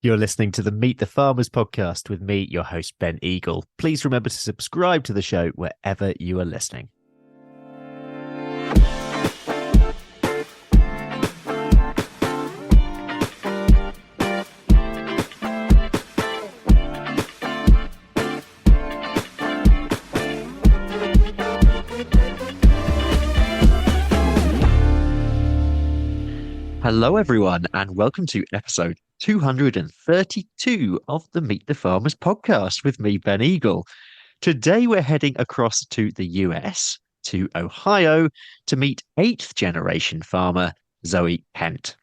You're listening to the Meet the Farmers podcast with me, your host, Ben Eagle. Please remember to subscribe to the show wherever you are listening. Hello, everyone, and welcome to episode 232 of the Meet the Farmers podcast with me, Ben Eagle. Today, we're heading across to the US, to Ohio, to meet eighth generation farmer Zoe Kent.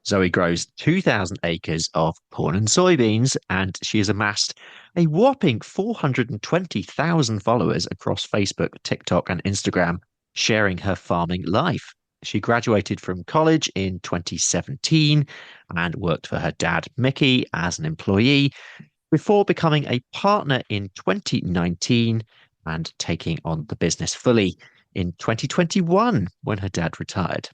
Zoe grows 2,000 acres of corn and soybeans, and she has amassed a whopping 420,000 followers across Facebook, TikTok, and Instagram, sharing her farming life. She graduated from college in 2017 and worked for her dad, Mickey, as an employee before becoming a partner in 2019 and taking on the business fully in 2021 when her dad retired.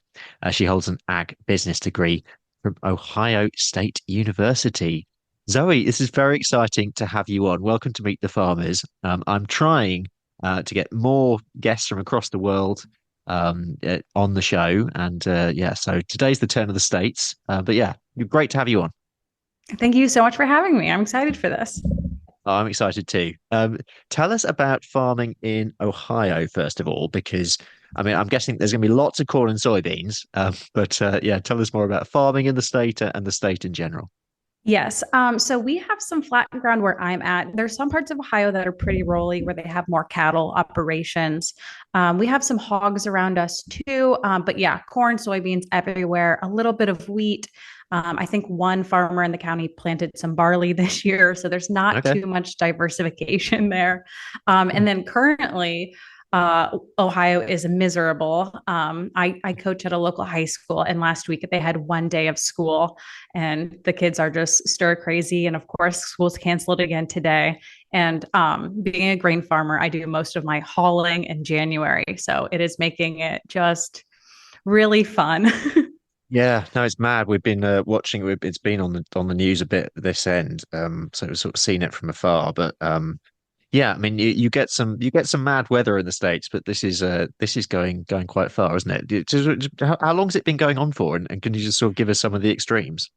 She holds an ag business degree from Ohio State University. Zoe, this is very exciting to have you on. Welcome to Meet the Farmers. I'm trying to get more guests from across the world on the show, and so today's the turn of the States, but yeah, great to have you on. Thank you so much for having me. I'm excited for this. I'm excited too. Tell us about farming in Ohio first of all, because I'm guessing there's going to be lots of corn and soybeans, but tell us more about farming in the state and the state in general. Yes. So we have some flat ground where I'm at. There's some parts of Ohio that are pretty rolly where they have more cattle operations. We have some hogs around us too. But yeah, corn, soybeans everywhere, a little bit of wheat. I think one farmer in the county planted some barley this year. So there's not too much diversification there. And then currently, Ohio is miserable. I coach at a local high school, and last week they had one day of school, and the kids are just stir crazy. And of course, school's canceled again today. And being a grain farmer, I do most of my hauling in January, so it is making it just really fun. Yeah, no, it's mad. We've been watching. It's been on the news a bit this end, so we've sort of seen it from afar. But yeah, you get some mad weather in the States, but this is going quite far, isn't it? How long has it been going on for? And can you just sort of give us some of the extremes?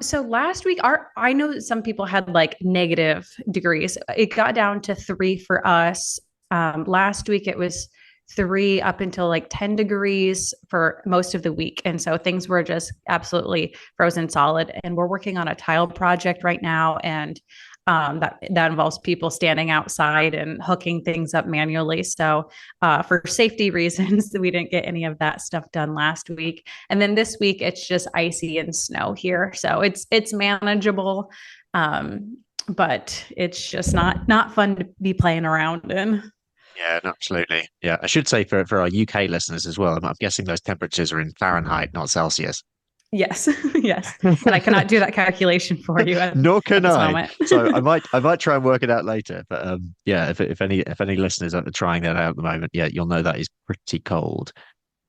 So last week, I know that some people had like negative degrees. It got down to 3 for us. Last week it was 3 up until like 10 degrees for most of the week. And so things were just absolutely frozen solid. And we're working on a tile project right now. And that involves people standing outside and hooking things up manually. So for safety reasons, we didn't get any of that stuff done last week. And then this week, it's just icy and snow here, so it's manageable, but it's just not fun to be playing around in. Yeah, no, absolutely. Yeah, I should say for our UK listeners as well, I'm guessing those temperatures are in Fahrenheit, not Celsius. Yes, yes, and I cannot do that calculation for you Nor can at this I. moment. So I might try and work it out later. But yeah, if any listeners are trying that out at the moment, yeah, you'll know that is pretty cold.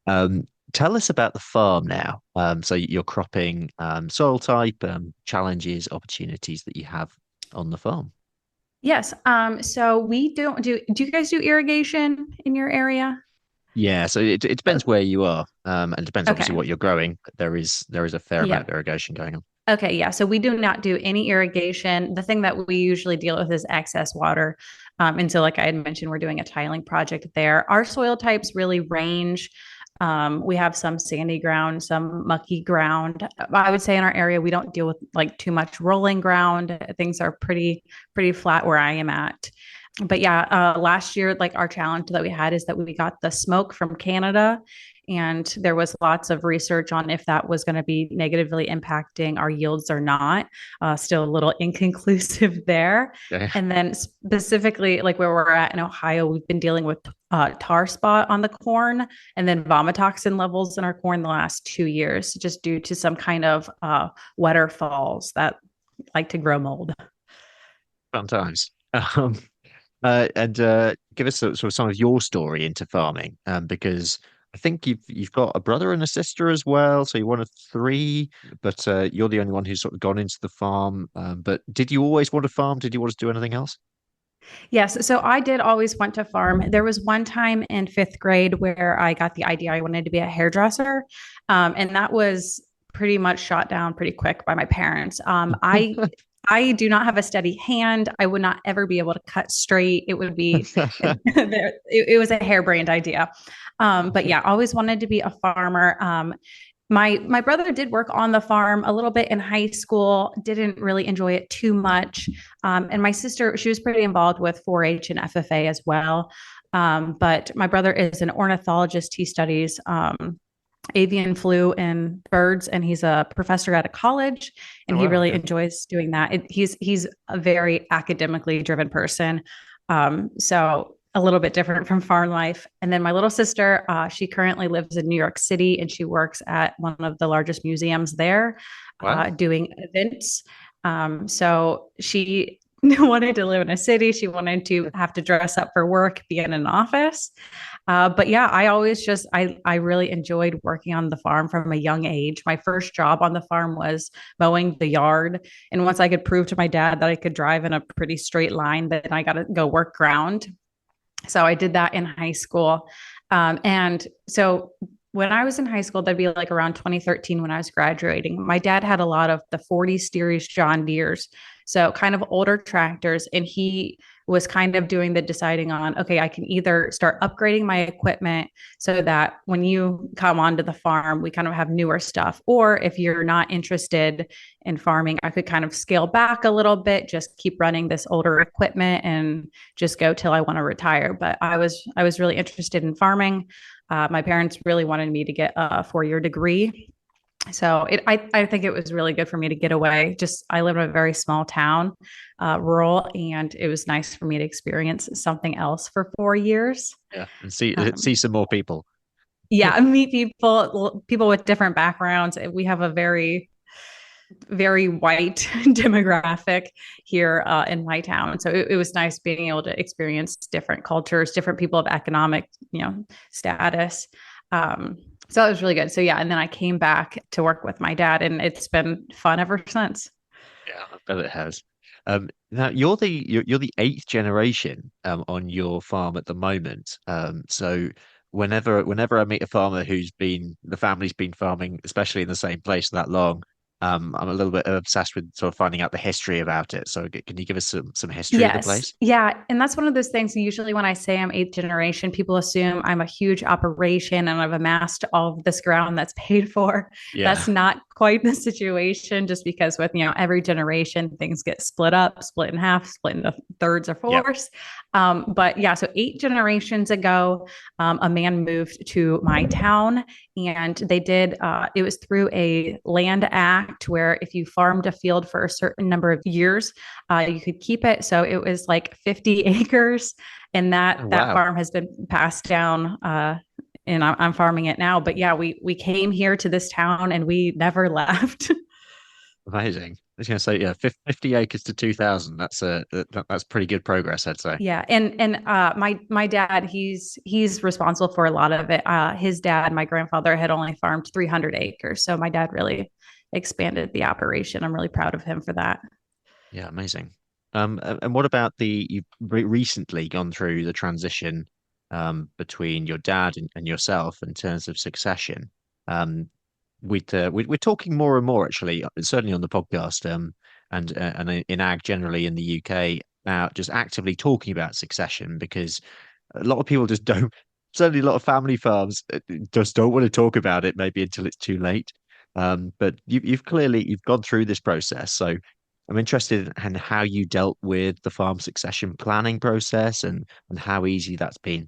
Tell us about the farm now. So you're cropping, soil type, challenges, opportunities that you have on the farm. Yes. So we don't do you guys do irrigation in your area? Yeah, so it depends where you are, and it depends obviously Okay. what you're growing. There is a fair amount Yeah. of irrigation going on. Okay, yeah. So we do not do any irrigation. The thing that we usually deal with is excess water. And so, like I had mentioned, we're doing a tiling project there. Our soil types really range. We have some sandy ground, some mucky ground. I would say in our area, we don't deal with like too much rolling ground. Things are pretty flat where I am at. But yeah, last year, like our challenge that we had is that we got the smoke from Canada, and there was lots of research on if that was going to be negatively impacting our yields or not. Still a little inconclusive there. Okay. And then specifically, like where we're at in Ohio, we've been dealing with tar spot on the corn and then vomitoxin levels in our corn the last 2 years, just due to some kind of wetter falls that like to grow mold. Fun times. And give us sort of some of your story into farming, because I think you've got a brother and a sister as well, so you're one of three. But you're the only one who's sort of gone into the farm. But did you always want to farm? Did you want to do anything else? Yes, so I did always want to farm. There was one time in fifth grade where I got the idea I wanted to be a hairdresser, and that was pretty much shot down pretty quick by my parents. I do not have a steady hand. I would not ever be able to cut straight. It would be it was a harebrained idea. But yeah, always wanted to be a farmer. My brother did work on the farm a little bit in high school, didn't really enjoy it too much. And my sister, she was pretty involved with 4-H and FFA as well. But my brother is an ornithologist. He studies avian flu and birds, and he's a professor at a college, Oh, and he wow, really okay. enjoys doing that. He's a very academically driven person. So a little bit different from farm life. And then my little sister, she currently lives in New York City, and she works at one of the largest museums there, Wow. doing events. So she wanted to live in a city. She wanted to have to dress up for work, be in an office. But yeah, I really enjoyed working on the farm from a young age. My first job on the farm was mowing the yard. And once I could prove to my dad that I could drive in a pretty straight line, then I got to go work ground. So I did that in high school. And so when I was in high school, that'd be like around 2013 when I was graduating. My dad had a lot of the 40 series John Deeres, so kind of older tractors. And he was kind of doing the deciding on, okay, I can either start upgrading my equipment so that when you come onto the farm, we kind of have newer stuff. Or if you're not interested in farming, I could kind of scale back a little bit, just keep running this older equipment and just go till I want to retire. But I was really interested in farming. My parents really wanted me to get a 4-year degree. So I think it was really good for me to get away. Just I live in a very small town, rural, and it was nice for me to experience something else for 4 years. Yeah, and see Um, some more people. yeah, meet people with different backgrounds. We have a very white demographic here in my town. So it was nice being able to experience different cultures, different people of economic, status. So it was really good. So yeah, and then I came back to work with my dad, and it's been fun ever since. Yeah, I bet it has. Now you're the eighth generation on your farm at the moment. So whenever I meet a farmer who's been the family's been farming, especially in the same place that long, I'm a little bit obsessed with sort of finding out the history about it. So can you give us some history of the Yes. place? Yeah. And that's one of those things. Usually, when I say I'm eighth generation, people assume I'm a huge operation and I've amassed all of this ground that's paid for. Yeah. That's not quite the situation, just because with, every generation, things get split up, split in half, split into thirds or Yep. fourths. But yeah, so 8 generations ago, a man moved to my town, and they did, it was through a land act where if you farmed a field for a certain number of years, you could keep it. So it was like 50 acres, and that Oh, that wow. farm has been passed down. And I'm farming it now. But yeah, we came here to this town and we never left. Amazing. I was going to say, yeah, 50 acres to 2,000. That's pretty good progress, I'd say. Yeah, and my dad, he's responsible for a lot of it. His dad, my grandfather, had only farmed 300 acres, so my dad really expanded the operation. I'm really proud of him for that. Yeah, amazing. And what about you've recently gone through the transition between your dad and yourself in terms of succession. We're talking more and more actually, certainly on the podcast, and in ag generally in the UK about just actively talking about succession because a lot of people just don't. Certainly, a lot of family farms just don't want to talk about it, maybe until it's too late. But you've gone through this process, so I'm interested in how you dealt with the farm succession planning process and how easy that's been.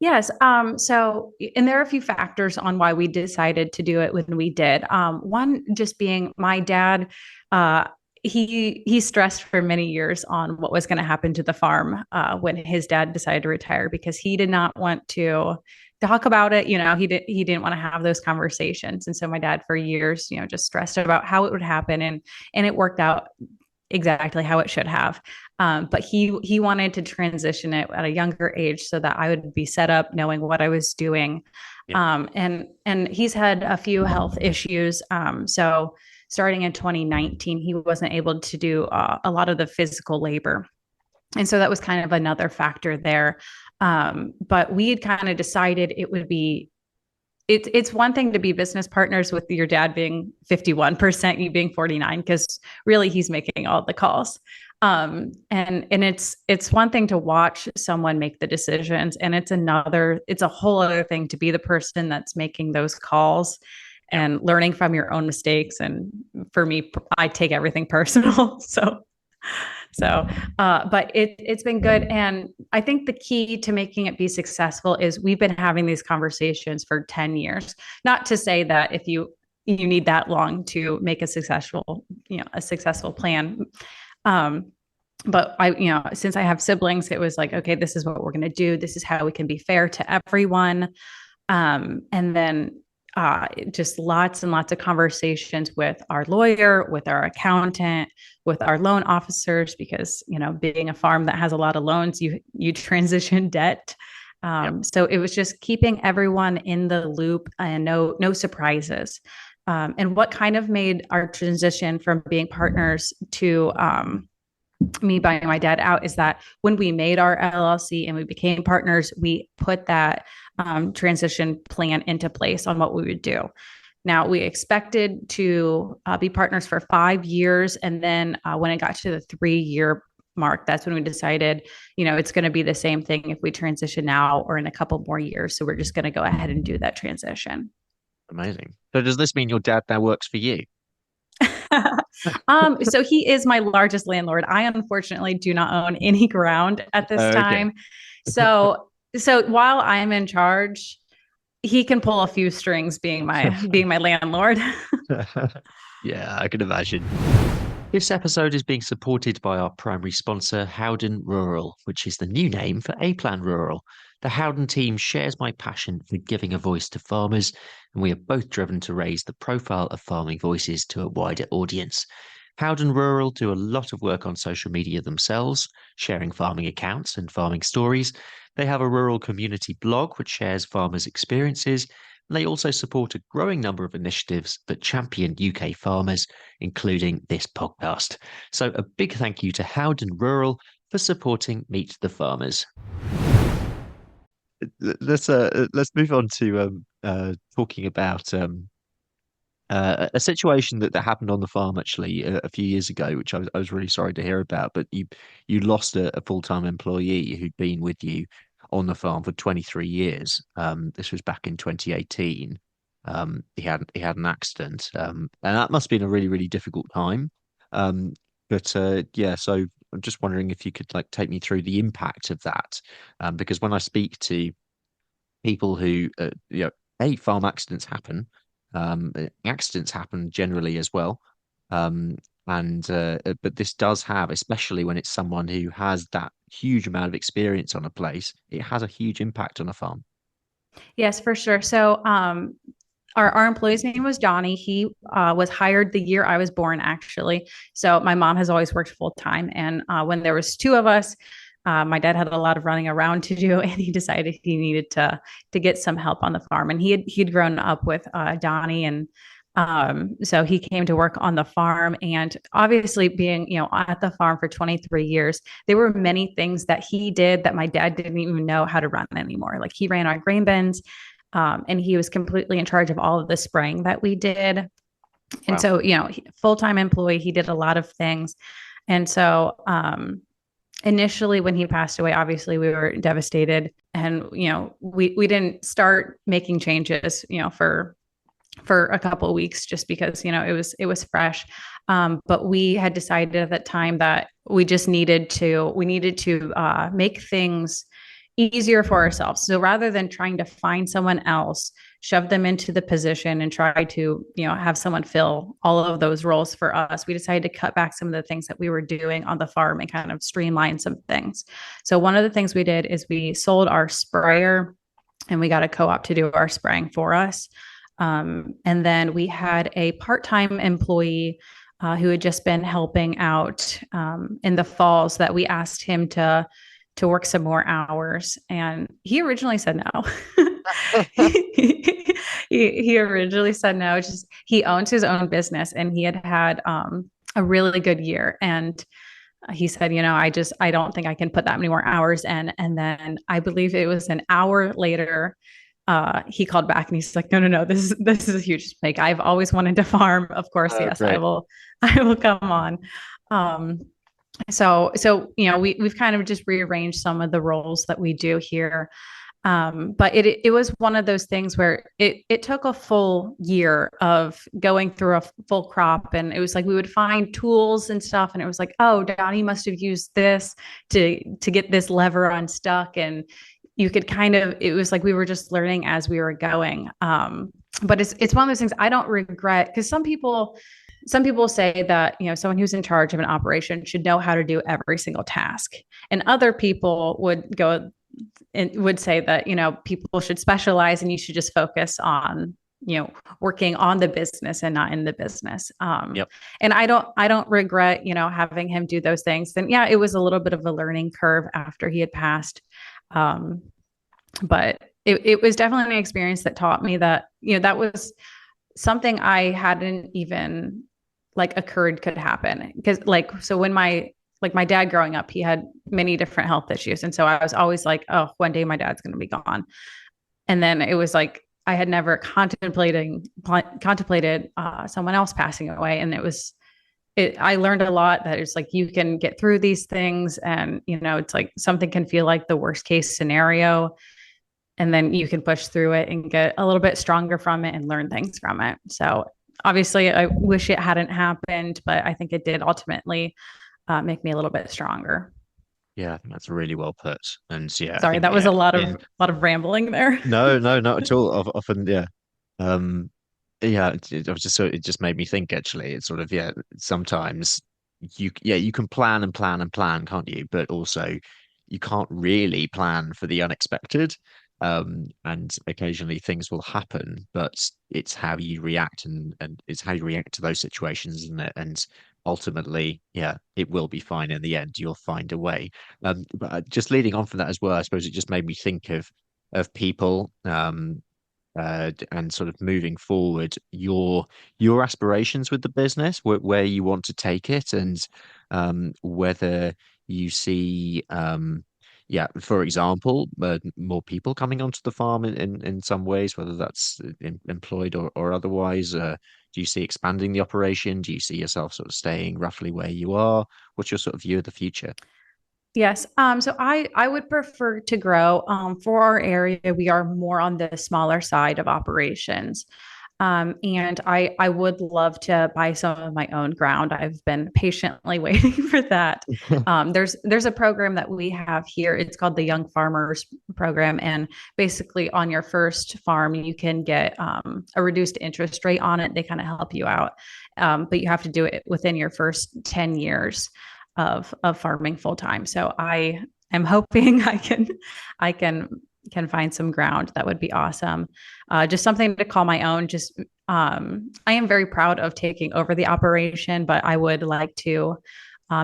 Yes. So, and there are a few factors on why we decided to do it when we did. One just being my dad, uh, he stressed for many years on what was going to happen to the farm when his dad decided to retire, because he did not want to talk about it. He didn't want to have those conversations. And so my dad for years, just stressed about how it would happen, and it worked out exactly how it should have. But he wanted to transition it at a younger age so that I would be set up knowing what I was doing. Yeah. And he's had a few health issues. So starting in 2019, he wasn't able to do a lot of the physical labor. And so that was kind of another factor there. But we had kind of decided it would be it's one thing to be business partners with your dad being 51%, you being 49, because really he's making all the calls. And it's one thing to watch someone make the decisions, and it's a whole other thing to be the person that's making those calls Yeah. and learning from your own mistakes. And for me, I take everything personal. But it's been good. And I think the key to making it be successful is we've been having these conversations for 10 years. Not to say that if you need that long to make a successful plan. But since I have siblings, it was like, okay, this is what we're going to do. This is how we can be fair to everyone. And then just lots and lots of conversations with our lawyer, with our accountant, with our loan officers, because, being a farm that has a lot of loans, you transition debt. So it was just keeping everyone in the loop and no surprises. And what kind of made our transition from being partners to me buying my dad out is that when we made our LLC and we became partners, we put that transition plan into place on what we would do. Now, we expected to be partners for 5 years. And then when it got to the 3-year mark, that's when we decided, it's going to be the same thing if we transition now or in a couple more years. So we're just going to go ahead and do that transition. Amazing. So does this mean your dad now works for you? So he is my largest landlord. I unfortunately do not own any ground at this Okay. time. So while I'm in charge, he can pull a few strings being my landlord. Yeah, I can imagine. This episode is being supported by our primary sponsor, Howden Rural, which is the new name for A-Plan Rural. The Howden team shares my passion for giving a voice to farmers, and we are both driven to raise the profile of farming voices to a wider audience. Howden Rural do a lot of work on social media themselves, sharing farming accounts and farming stories. They have a rural community blog which shares farmers' experiences. And they also support a growing number of initiatives that champion UK farmers, including this podcast. So a big thank you to Howden Rural for supporting Meet the Farmers. Let's move on to talking about a situation that happened on the farm actually a few years ago, which I was really sorry to hear about. But you lost a full-time employee who'd been with you on the farm for 23 years. This was back in 2018. He had an accident, and that must have been a really really difficult time. Um, but yeah, so I'm just wondering if you could like take me through the impact of that, because when I speak to people who farm accidents happen, accidents happen generally as well, um, and but this does have, especially when it's someone who has that huge amount of experience on a place, it has a huge impact on a farm. Yes, for sure. So our employee's name was Johnny. He was hired the year I was born, actually. So my mom has always worked full time, and when there was two of us, my dad had a lot of running around to do, and he decided he needed to get some help on the farm. And he'd grown up with Donnie, and so he came to work on the farm. And obviously, being at the farm for 23 years, there were many things that he did that my dad didn't even know how to run anymore. Like he ran our grain bins. And he was completely in charge of all of the spraying that we did. And Wow. so, full-time employee, he did a lot of things. And so, initially when he passed away, obviously we were devastated, and, we didn't start making changes, for a couple of weeks, just because, it was fresh. But we had decided at that time that we needed to make things easier for ourselves. So rather than trying to find someone else, shove them into the position and try to, have someone fill all of those roles for us, we decided to cut back some of the things that we were doing on the farm and kind of streamline some things. So one of the things we did is we sold our sprayer, and we got a co-op to do our spraying for us. And then we had a part-time employee who had just been helping out in the falls, that we asked him to work some more hours. And he originally said no. He originally said no, just he owns his own business and he had a really good year. And he said, I don't think I can put that many more hours in. And then I believe it was an hour later, he called back and he's like, no, no, no, this is a huge mistake. I've always wanted to farm. Of course, Oh, yes, I great. will, I will come on. Um, so we've kind of just rearranged some of the roles that we do here. But it was one of those things where it took a full year of going through a full crop, and it was like we would find tools and stuff, and it was like, oh, Donnie must have used this to get this lever unstuck, and you could kind of, it was like we were just learning as we were going. But it's one of those things I don't regret, because some people say that someone who's in charge of an operation should know how to do every single task, and other people would go and would say that people should specialize and you should just focus on working on the business and not in the business. Yep. And I don't regret having him do those things. And yeah, it was a little bit of a learning curve after he had passed. um, but it was definitely an experience that taught me that that was something I hadn't even like occurred could happen. Because so when my dad growing up, he had many different health issues. And so I was always like, oh, one day my dad's going to be gone. And then it was like, I had never contemplated someone else passing away. And I learned a lot that it's like, you can get through these things, and, it's like something can feel like the worst case scenario, and then you can push through it and get a little bit stronger from it and learn things from it. So obviously I wish it hadn't happened, but I think it did ultimately make me a little bit stronger. Yeah, that's really well put. And yeah, I Sorry, think that was a lot in of rambling there. no, no, not at all. Often, yeah. Um, yeah, I was just so it just made me think actually. It's sort of, yeah, sometimes you can plan and plan and plan, can't you? But also you can't really plan for the unexpected. And occasionally things will happen, but it's how you react, and it's how you react to those situations, isn't it? And ultimately, yeah, it will be fine in the end. You'll find a way. But just leading on from that as well, I suppose it just made me think of people, and sort of moving forward, your aspirations with the business, where you want to take it, and whether you see, yeah, for example, more people coming onto the farm in some ways, whether that's employed or otherwise. Do you see expanding the operation? Do you see yourself sort of staying roughly where you are? What's your sort of view of the future? Yes. So I would prefer to grow. For our area, we are more on the smaller side of operations. And I would love to buy some of my own ground. I've been patiently waiting for that. There's a program that we have here. It's called the Young Farmers Program, and basically on your first farm, you can get a reduced interest rate on it. They kind of help you out, but you have to do it within your first 10 years of farming full time. So I am hoping I can find some ground. That would be awesome. Just something to call my own. Just I am very proud of taking over the operation, but I would like to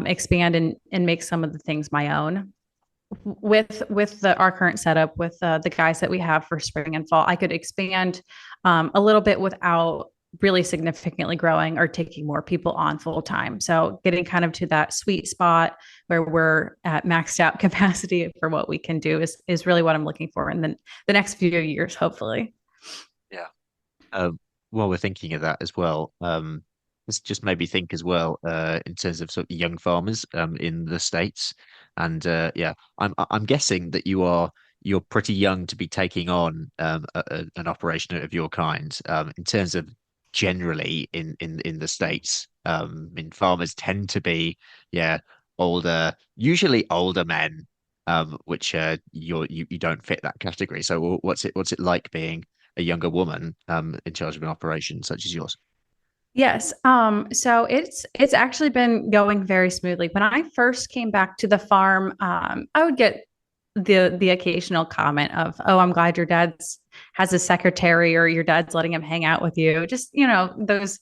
expand and make some of the things my own. With our current setup, with the guys that we have for spring and fall, I could expand a little bit without really significantly growing or taking more people on full time. So getting kind of to that sweet spot where we're at maxed out capacity for what we can do is really what I'm looking for in the next few years, hopefully. Yeah. While we're thinking of that as well, this just made me think as well, in terms of sort of young farmers, in the States, and yeah, I'm guessing that you're pretty young to be taking on an operation of your kind, in terms of generally in the States. In farmers tend to be, yeah, older, usually older men, which you don't fit that category. So what's it like being a younger woman in charge of an operation such as yours? Yes. So it's actually been going very smoothly. When I first came back to the farm, I would get the occasional comment of, "Oh, I'm glad your dad's has a secretary, or your dad's letting him hang out with you." Just, those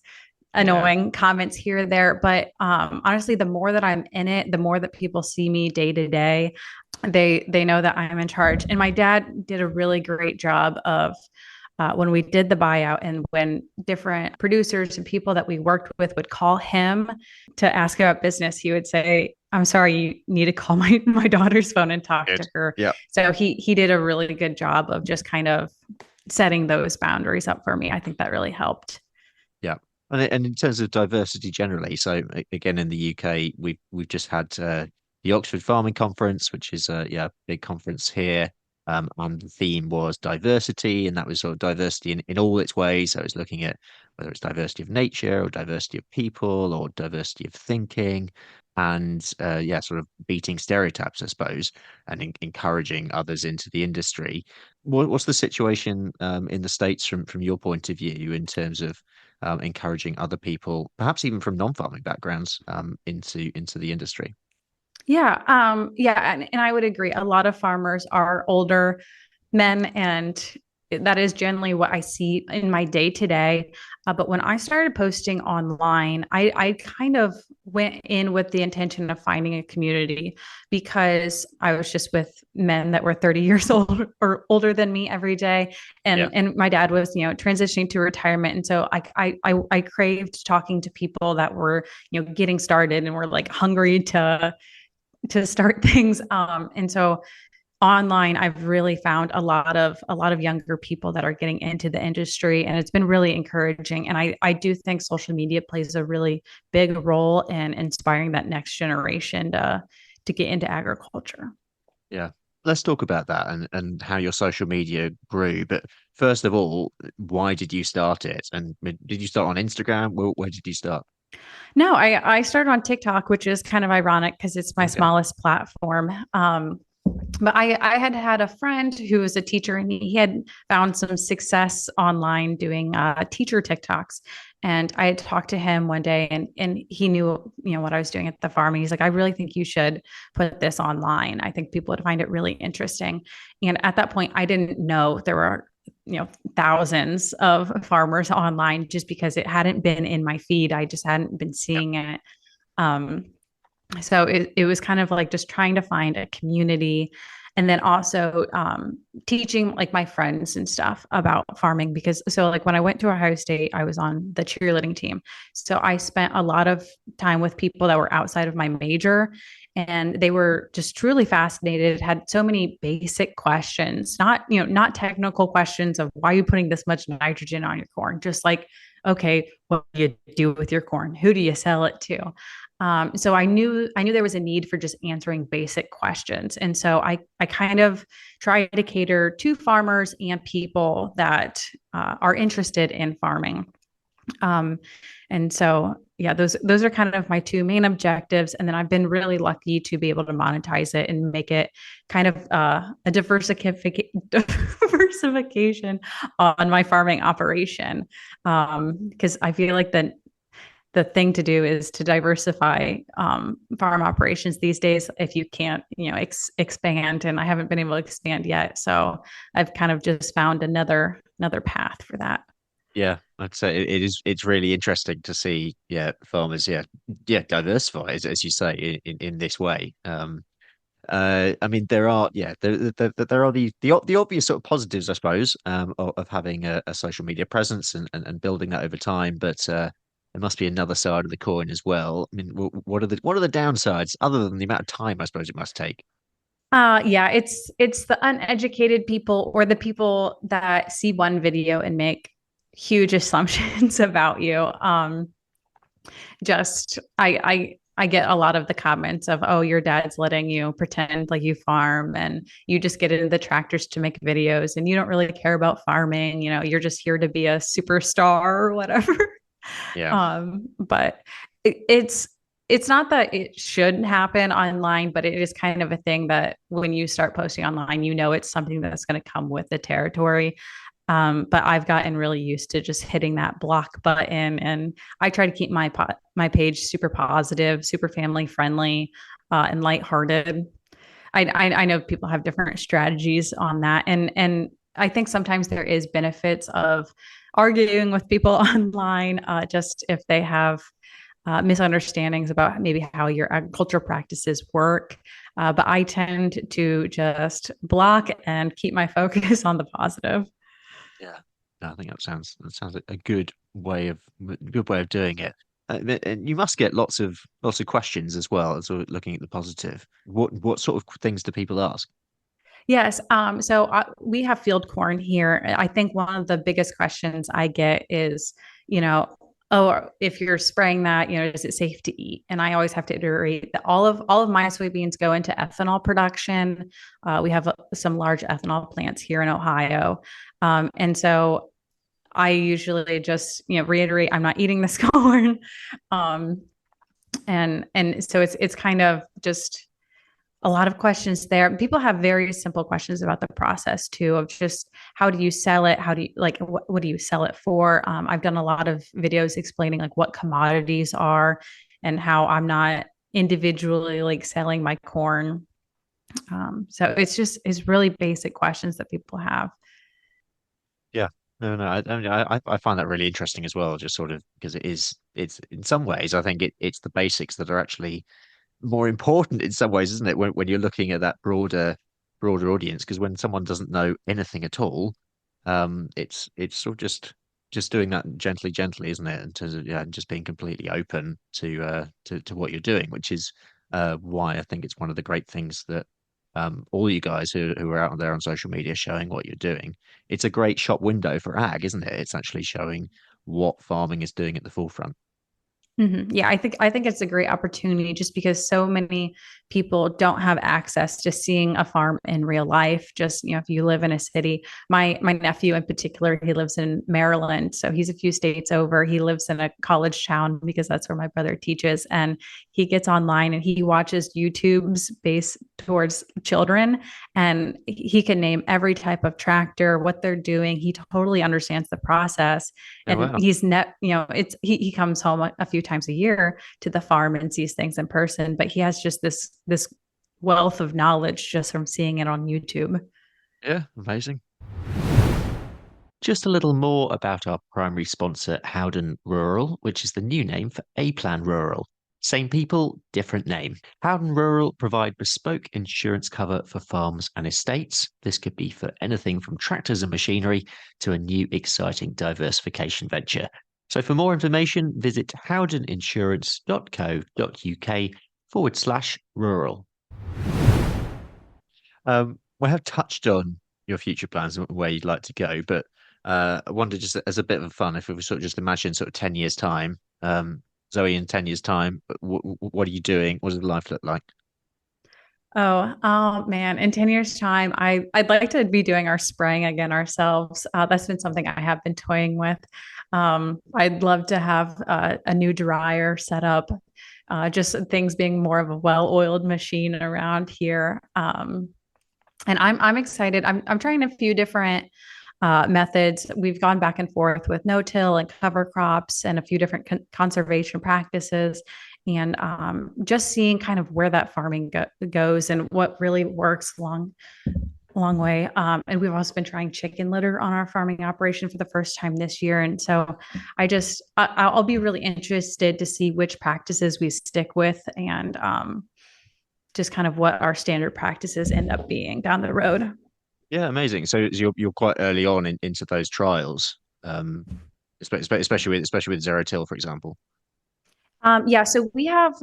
Yeah. annoying comments here or there. But honestly, the more that I'm in it, the more that people see me day to day, they know that I'm in charge. And my dad did a really great job of when we did the buyout and when different producers and people that we worked with would call him to ask about business, he would say, I'm sorry, you need to call my daughter's phone and talk to Good. her. Yeah. So he did a really good job of just kind of setting those boundaries up for me. I think that really helped. Yeah. And in terms of diversity generally, so again in the UK, we've just had the Oxford Farming Conference, which is a big conference here. And the theme was diversity, and that was sort of diversity in all its ways. So it's looking at whether it's diversity of nature or diversity of people or diversity of thinking, and sort of beating stereotypes, I suppose, and encouraging others into the industry. What's the situation in the States from your point of view in terms of encouraging other people, perhaps even from non-farming backgrounds, into the industry? Yeah, and I would agree. A lot of farmers are older men, and that is generally what I see in my day to day. But when I started posting online, I kind of went in with the intention of finding a community because I was just with men that were 30 years old or older than me every day. Yeah. And my dad was, transitioning to retirement. And so I craved talking to people that were, getting started and were like hungry to start things. And so online, I've really found a lot of younger people that are getting into the industry, and it's been really encouraging. And I do think social media plays a really big role in inspiring that next generation to get into agriculture. Yeah. Let's talk about that and how your social media grew. But first of all, why did you start it? And did you start on Instagram? Where did you start? No, I started on TikTok, which is kind of ironic because it's my Okay. smallest platform. But I had had a friend who was a teacher, and he had found some success online doing teacher TikToks. And I had talked to him one day, and he knew what I was doing at the farm. And he's like, I really think you should put this online. I think people would find it really interesting. And at that point, I didn't know there were thousands of farmers online just because it hadn't been in my feed. I just hadn't been Yeah. seeing it. Um, so it was kind of like just trying to find a community, and then also teaching like my friends and stuff about farming, because so like when I went to Ohio State, I was on the cheerleading team. So I spent a lot of time with people that were outside of my major, and they were just truly fascinated, had so many basic questions, not technical questions of why are you putting this much nitrogen on your corn, just like, okay, what do you do with your corn, who do you sell it to? So I knew there was a need for just answering basic questions. And so I kind of try to cater to farmers and people that are interested in farming. Um, and so yeah, those are kind of my two main objectives. And then I've been really lucky to be able to monetize it and make it kind of a diversification on my farming operation. Because I feel like the thing to do is to diversify farm operations these days if you can't expand, and I haven't been able to expand yet, so I've kind of just found another path for that. Yeah, I'd say it's really interesting to see, farmers, diversify as you say in this way. I mean, there are the obvious sort of positives, I suppose, of having a social media presence and building that over time. But there must be another side of the coin as well. I mean, what are the downsides other than the amount of time I suppose it must take? Yeah, it's the uneducated people or the people that see one video and make huge assumptions about you. Just I get a lot of the comments of, oh, your dad's letting you pretend like you farm and you just get into the tractors to make videos and you don't really care about farming, you're just here to be a superstar or whatever. Yeah, But it's not that it shouldn't happen online, but it is kind of a thing that when you start posting online, it's something that's going to come with the territory. But I've gotten really used to just hitting that block button, and I try to keep my page super positive, super family friendly, and lighthearted. I know people have different strategies on that, and I think sometimes there is benefits of arguing with people online, just if they have misunderstandings about maybe how your agriculture practices work. But I tend to just block and keep my focus on the positive. Yeah. No, I think that sounds like a good way of doing it. And you must get lots of questions as well as we're looking at the positive. What sort of things do people ask? Yes. We have field corn here. I think one of the biggest questions I get is, you know, oh, if you're spraying that, is it safe to eat? And I always have to iterate that all of my soybeans go into ethanol production. We have some large ethanol plants here in Ohio, and so I usually just reiterate I'm not eating this corn, um, and so it's kind of just a lot of questions there. People have very simple questions about the process too, of just how do you sell it? How do you like what do you sell it for? I've done a lot of videos explaining like what commodities are and how I'm not individually like selling my corn. So it's really basic questions that people have. Yeah. No, no, I find that really interesting as well, just sort of because it's in some ways, I think it's the basics that are actually more important in some ways, isn't it? When you're looking at that broader audience, because when someone doesn't know anything at all, it's sort of just doing that gently, isn't it? In terms of yeah, just being completely open to what you're doing, which is why I think it's one of the great things that all you guys who are out there on social media showing what you're doing. It's a great shop window for ag, isn't it? It's actually showing what farming is doing at the forefront. Yeah, I think it's a great opportunity just because so many people don't have access to seeing a farm in real life. Just if you live in a city, my nephew in particular, he lives in Maryland, so he's a few states over. He lives in a college town because that's where my brother teaches, and he gets online and he watches YouTube's based towards children, and he can name every type of tractor, what they're doing. He totally understands the process, Oh and wow. he's net it's he comes home a few times a year to the farm and sees things in person, but he has just this wealth of knowledge just from seeing it on YouTube. Yeah, amazing. Just a little more about our primary sponsor, Howden Rural, which is the new name for A Plan Rural. Same people, different name. Howden Rural provide bespoke insurance cover for farms and estates. This could be for anything from tractors and machinery to a new exciting diversification venture. So for more information, visit howdeninsurance.co.uk/rural. We have touched on your future plans and where you'd like to go, but I wonder just as a bit of fun, if we were sort of just imagine sort of 10 years time, Zoe in 10 years time, what are you doing? What does life look like? Oh man, in 10 years time, I'd like to be doing our spraying again ourselves. That's been something I have been toying with. I'd love to have a new dryer set up, just things being more of a well-oiled machine around here. And I'm excited. I'm trying a few different methods. We've gone back and forth with no-till and cover crops and a few different conservation practices, and just seeing kind of where that farming goes and what really works long way. And we've also been trying chicken litter on our farming operation for the first time this year. And so I'll be really interested to see which practices we stick with, and just kind of what our standard practices end up being down the road. Yeah, amazing. So you're quite early on into those trials, especially with zero till, for example. Yeah, so we have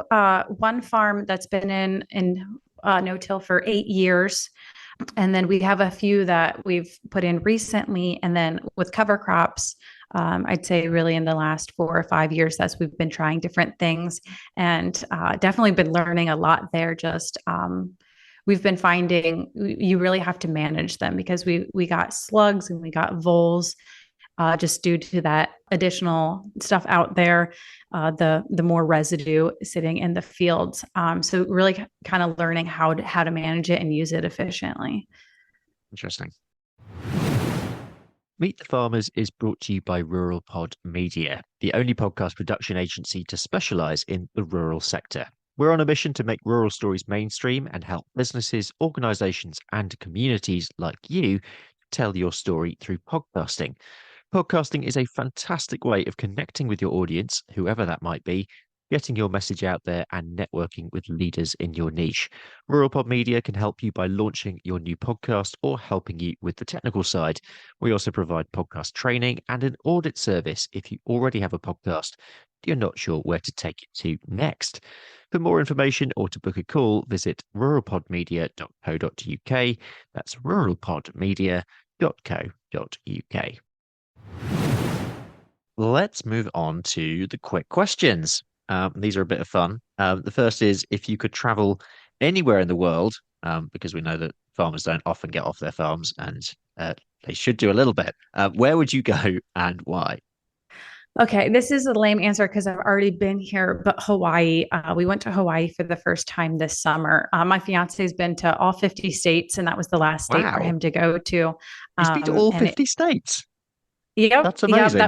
one farm that's been in no-till for 8 years, and then we have a few that we've put in recently, and then with cover crops, I'd say really in the last 4 or 5 years, that's we've been trying different things, and definitely been learning a lot there. Just we've been finding you really have to manage them because we got slugs and we got voles, just due to that additional stuff out there, the more residue sitting in the fields. So really kind of learning how to manage it and use it efficiently. Interesting. Meet the Farmers is brought to you by RuralPod Media, the only podcast production agency to specialize in the rural sector. We're on a mission to make rural stories mainstream and help businesses, organizations, and communities like you tell your story through podcasting. Podcasting is a fantastic way of connecting with your audience, whoever that might be, getting your message out there and networking with leaders in your niche. RuralPod Media can help you by launching your new podcast or helping you with the technical side. We also provide podcast training and an audit service if you already have a podcast. You're not sure where to take it to next. For more information or to book a call, visit ruralpodmedia.co.uk. That's ruralpodmedia.co.uk. Let's move on to the quick questions. These are a bit of fun. The first is if you could travel anywhere in the world, because we know that farmers don't often get off their farms and they should do a little bit, where would you go and why? Okay, this is a lame answer because I've already been here, but Hawaii. We went to Hawaii for the first time this summer. My fiance's been to all 50 states, and that was the last state for Wow, him to go to. he's been to all And 50 states. yep, That's yep, amazing.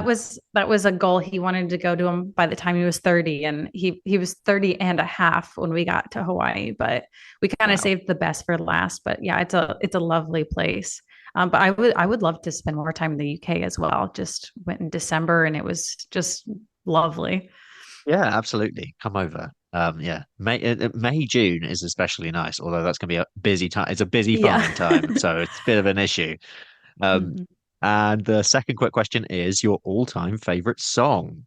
that was a goal he wanted to go to him by the time he was 30, and he was 30 and a half when we got to Hawaii, but we kind of Wow. saved the best for last. But yeah, it's a lovely place. But I would love to spend more time in the UK as well. Just went in December and it was just lovely. Yeah, absolutely. Come over. Yeah, May, June is especially nice, although that's going to be a busy time. It's a busy Yeah. farming time, so it's a bit of an issue. Um, Mhm. and the second quick question is your all-time favorite song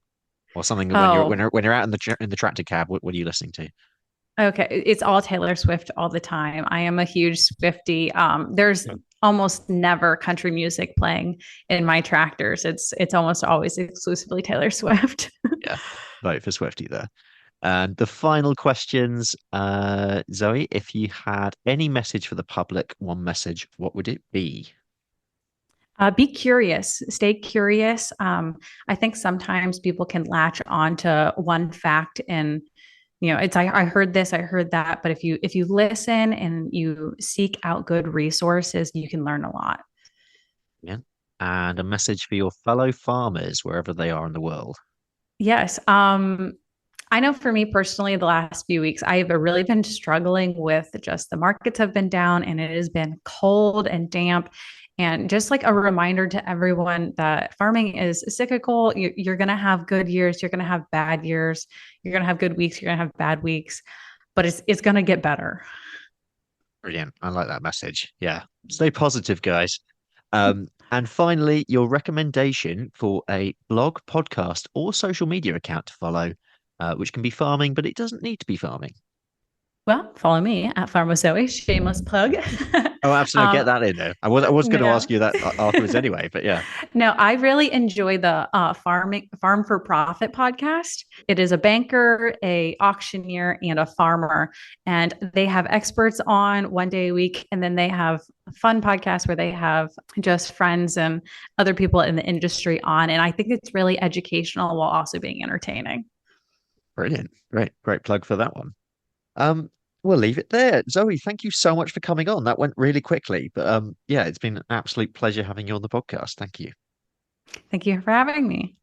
or something when you're Oh, when you're out in the tractor cab. What are you listening to? okay. It's all Taylor Swift all the time. I am a huge Swiftie. There's Yeah, almost never country music playing in my tractors. It's almost always exclusively Taylor Swift. yeah, vote for Swiftie there. And the final questions, Zoe, if you had any message for the public, one message, what would it be? Be curious, stay curious. I think sometimes people can latch on to one fact and it's I heard this, I heard that, but if you listen and you seek out good resources, you can learn a lot. Yeah. And a message for your fellow farmers, wherever they are in the world. Yes. I know for me personally, the last few weeks, I've really been struggling with just the markets have been down and it has been cold and damp. And just like a reminder to everyone that farming is cyclical. You're going to have good years, you're going to have bad years, you're going to have good weeks, you're going to have bad weeks, but it's going to get better. Brilliant. I like that message. Yeah. Stay positive, guys. And finally, your recommendation for a blog, podcast, or social media account to follow, which can be farming, but it doesn't need to be farming. Well, follow me at Farm Zoe, shameless plug. Oh, absolutely. Get um, that in there. I was going to ask no, you that afterwards anyway, but yeah. no, I really enjoy the Farm for Profit podcast. It is a banker, a auctioneer, and a farmer, and they have experts on one day a week, and then they have fun podcasts where they have just friends and other people in the industry on. And I think it's really educational while also being entertaining. Brilliant. Great plug for that one. Um, we'll leave it there. Zoe, thank you so much for coming on. That went really quickly, but yeah, it's been an absolute pleasure having you on the podcast. Thank you. Thank you for having me.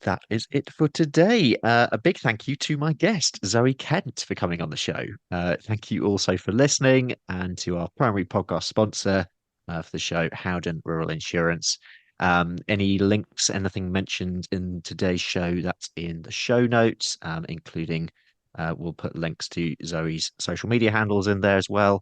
That is it for today. A big thank you to my guest, Zoe Kent, for coming on the show. Thank you also for listening and to our primary podcast sponsor for the show, Howden Rural Insurance. Any links, anything mentioned in today's show, that's in the show notes, including we'll put links to Zoe's social media handles in there as well.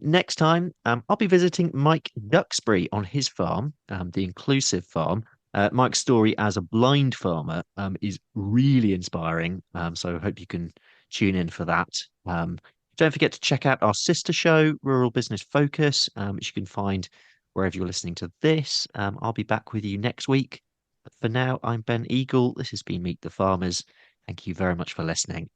Next time, I'll be visiting Mike Duxbury on his farm, the Inclusive Farm. Mike's story as a blind farmer is really inspiring. So I hope you can tune in for that. Don't forget to check out our sister show, Rural Business Focus, which you can find wherever you're listening to this. I'll be back with you next week. But for now, I'm Ben Eagle. This has been Meet the Farmers. Thank you very much for listening.